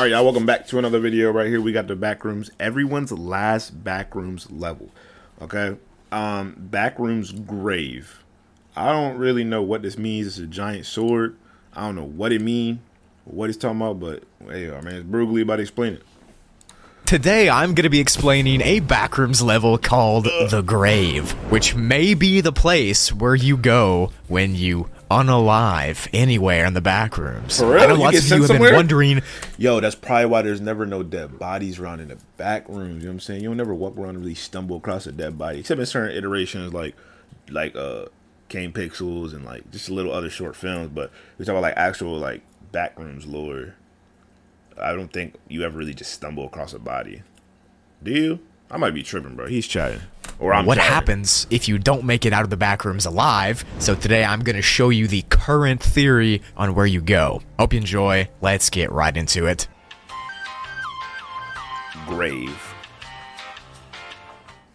All right, y'all, welcome back to another video. Right here we got the Backrooms, everyone's last Backrooms level. Okay, Backrooms grave. I don't really know what this means. It's a giant sword. I don't know what it means, what it's talking about, but hey, man, it's Brugly about to explain it. Today, I'm going to be explaining a Backrooms level called The Grave, which may be the place where you go when you unalive anywhere in the Backrooms. For real? I know lots of you have been wondering. Yo, that's probably why there's never no dead bodies around in the Backrooms. You know what I'm saying? You'll never walk around and really stumble across a dead body, except in certain iterations like Kane Pixels and like just a little other short films. But we're talking about like actual like Backrooms lore. I don't think you ever really just stumble across a body. Do you? I might be tripping, bro. He's chatting. Or I'm What chatting. happens if you don't make it out of the Backrooms alive? So today I'm going to show you the current theory on where you go. Hope you enjoy. Let's get right into it. Grave.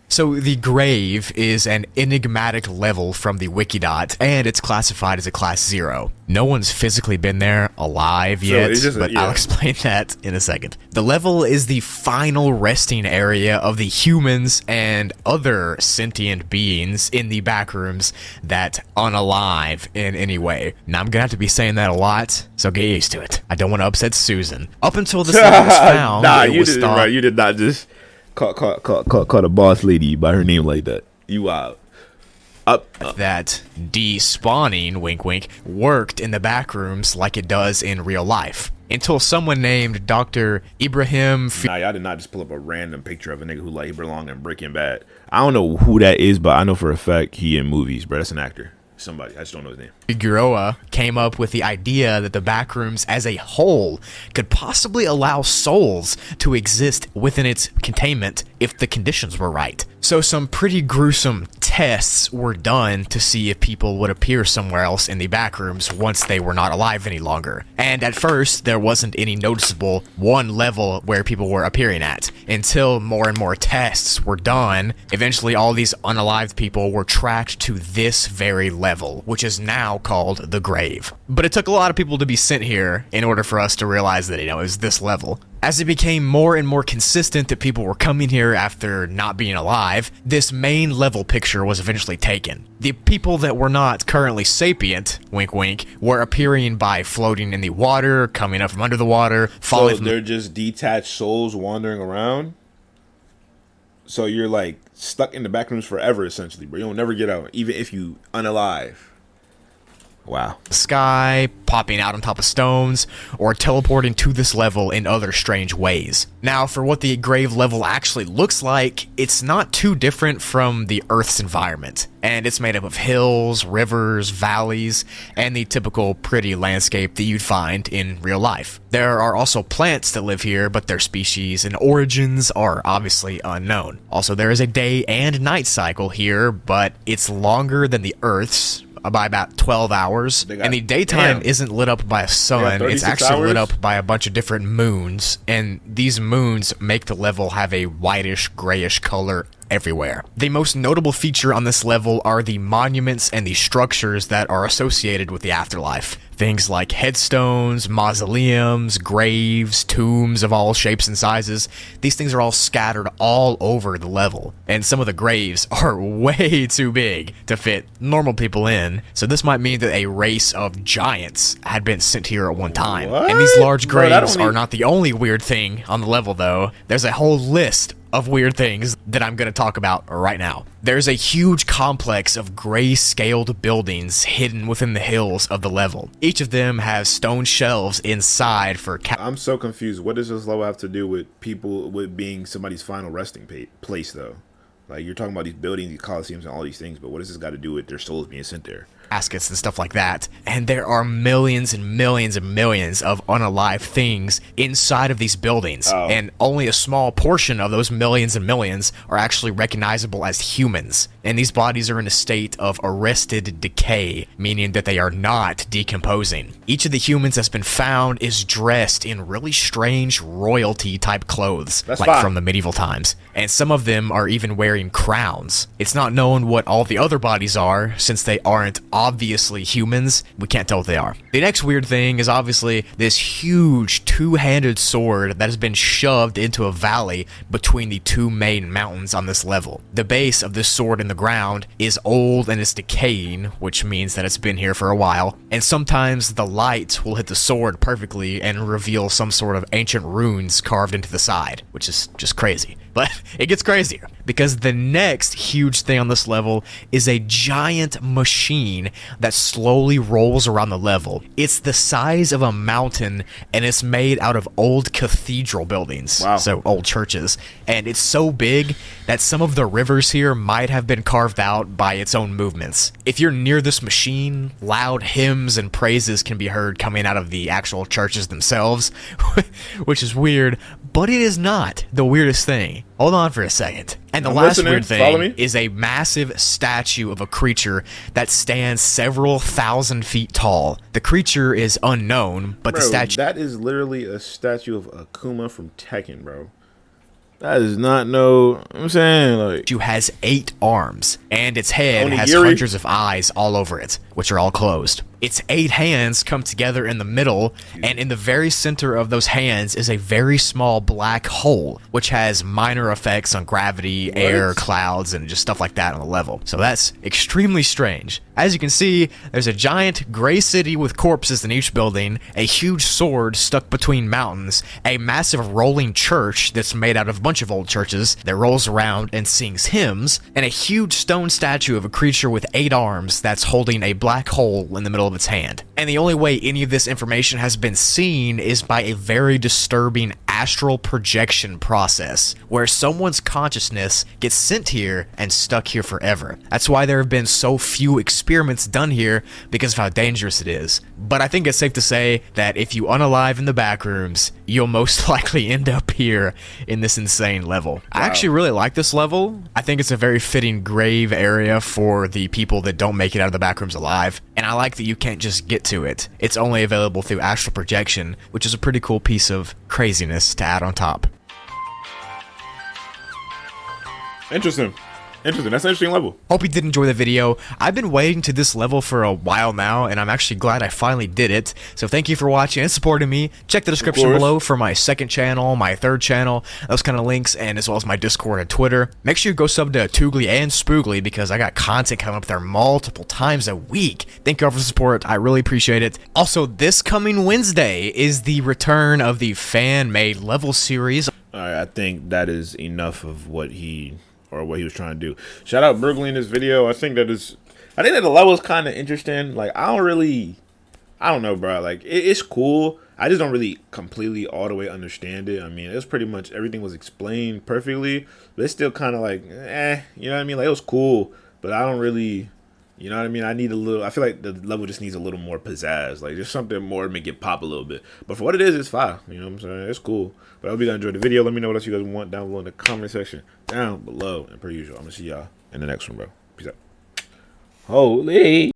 So the Grave is an enigmatic level from the Wikidot, and it's classified as a Class 0. No one's physically been there alive yet, but I'll explain that in a second. The level is the final resting area of the humans and other sentient beings in the Backrooms that unalive in any way. Now I'm gonna have to be saying that a lot, so get used to it. I don't want to upset Susan. Up until this level was found, nah, you did it right. You did not just call a boss lady by her name like that. You out. That despawning, wink wink, worked in the Backrooms like it does in real life. Until someone named Dr. Ibrahim... Nah, y'all did not just pull up a random picture of a nigga who like belonged in Breaking Bad. I don't know who that is, but I know for a fact he in movies, bro. That's an actor. Somebody. I just don't know his name. Figueroa came up with the idea that the Backrooms as a whole could possibly allow souls to exist within its containment if the conditions were right. So some pretty gruesome tests were done to see if people would appear somewhere else in the Backrooms once they were not alive any longer. And at first, there wasn't any noticeable one level where people were appearing at, until more and more tests were done. Eventually, all these unalived people were tracked to this very level, which is now called the Grave. But it took a lot of people to be sent here in order for us to realize that, it was this level. As it became more and more consistent that people were coming here after not being alive, this main level picture was eventually taken. The people that were not currently sapient, wink wink, were appearing by floating in the water, coming up from under the water, falling. So they're just detached souls wandering around? So you're like stuck in the Backrooms forever essentially, bro. You'll never get out, even if you unalive. Wow. The sky, popping out on top of stones, or teleporting to this level in other strange ways. Now, for what the Grave level actually looks like, it's not too different from the Earth's environment. And it's made up of hills, rivers, valleys, and the typical pretty landscape that you'd find in real life. There are also plants that live here, but their species and origins are obviously unknown. Also, there is a day and night cycle here, but it's longer than the Earth's, by about 12 hours, and the daytime isn't lit up by a sun, it's actually lit up by a bunch of different moons, and these moons make the level have a whitish, grayish color everywhere. The most notable feature on this level are the monuments and the structures that are associated with the afterlife. Things like headstones, mausoleums, graves, tombs of all shapes and sizes. These things are all scattered all over the level. And some of the graves are way too big to fit normal people in. So this might mean that a race of giants had been sent here at one time. What? And these large graves are not the only weird thing on the level though. There's a whole list of weird things that I'm going to talk about right now. There's a huge complex of gray-scaled buildings hidden within the hills of the level. Each of them has stone shelves inside for I'm so confused. What does this level have to do with people, with being somebody's final resting place though? Like, you're talking about these buildings, these coliseums, and all these things, but what does this got to do with their souls being sent there? Caskets and stuff like that, and there are millions and millions and millions of unalive things inside of these buildings, and only a small portion of those millions and millions are actually recognizable as humans, and these bodies are in a state of arrested decay, meaning that they are not decomposing. Each of the humans that's been found is dressed in really strange royalty type clothes, from the medieval times, and some of them are even wearing crowns. It's not known what all the other bodies are, since they aren't obviously humans. We can't tell what they are. The next weird thing is obviously this huge two-handed sword that has been shoved into a valley between the two main mountains on this level. The base of this sword in the ground is old and it's decaying, which means that it's been here for a while, and sometimes the light will hit the sword perfectly and reveal some sort of ancient runes carved into the side, which is just crazy. But it gets crazier, because the next huge thing on this level is a giant machine that slowly rolls around the level. It's the size of a mountain, and it's made out of old cathedral buildings. Wow. So old churches. And it's so big that some of the rivers here might have been carved out by its own movements. If you're near this machine, loud hymns and praises can be heard coming out of the actual churches themselves, which is weird, but it is not the weirdest thing. Hold on for a second. And the last weird thing is a massive statue of a creature that stands several thousand feet tall. The creature is unknown, but the statue... That is literally a statue of Akuma from Tekken, bro. That is not no... I'm saying, like... It has 8 arms, and its head has Onigiri. hundreds of eyes all over it, which are all closed. Its 8 hands come together in the middle, and in the very center of those hands is a very small black hole, which has minor effects on gravity, air, clouds, and just stuff like that on the level. So that's extremely strange. As you can see, there's a giant gray city with corpses in each building, a huge sword stuck between mountains, a massive rolling church that's made out of a bunch of old churches that rolls around and sings hymns, and a huge stone statue of a creature with 8 arms that's holding a black hole in the middle of its hand. And the only way any of this information has been seen is by a very disturbing astral projection process, where someone's consciousness gets sent here and stuck here forever. That's why there have been so few experiments done here, because of how dangerous it is. But I think it's safe to say that if you unalive in the Backrooms, you'll most likely end up here in this insane level. Wow. I actually really like this level. I think it's a very fitting grave area for the people that don't make it out of the Backrooms alive. And I like that you can't just get to it. It's only available through astral projection, which is a pretty cool piece of craziness to add on top. Interesting. Interesting. That's an interesting level. Hope you did enjoy the video. I've been waiting to this level for a while now, and I'm actually glad I finally did it. So thank you for watching and supporting me. Check the description below for my second channel, my third channel, those kind of links, and as well as my Discord and Twitter. Make sure you go sub to Toogly and Spoogly, because I got content coming up there multiple times a week. Thank you all for the support. I really appreciate it. Also, this coming Wednesday is the return of the fan-made level series. Alright, I think that is enough of what he was trying to do. Shout out Burgley in this video. I think that the level is kind of interesting. Like, I don't know, bro. Like, it's cool. I just don't really completely all the way understand it. I mean, it was pretty much everything was explained perfectly, but it's still kind of like, you know what I mean? Like, it was cool, but I don't really, you know what I mean? I feel like the level just needs a little more pizzazz. Like, just something more to make it pop a little bit. But for what it is, it's fine. You know what I'm saying? It's cool. But I hope you guys enjoyed the video. Let me know what else you guys want down below in the comment section. Down below. And per usual, I'm going to see y'all in the next one, bro. Peace out. Holy.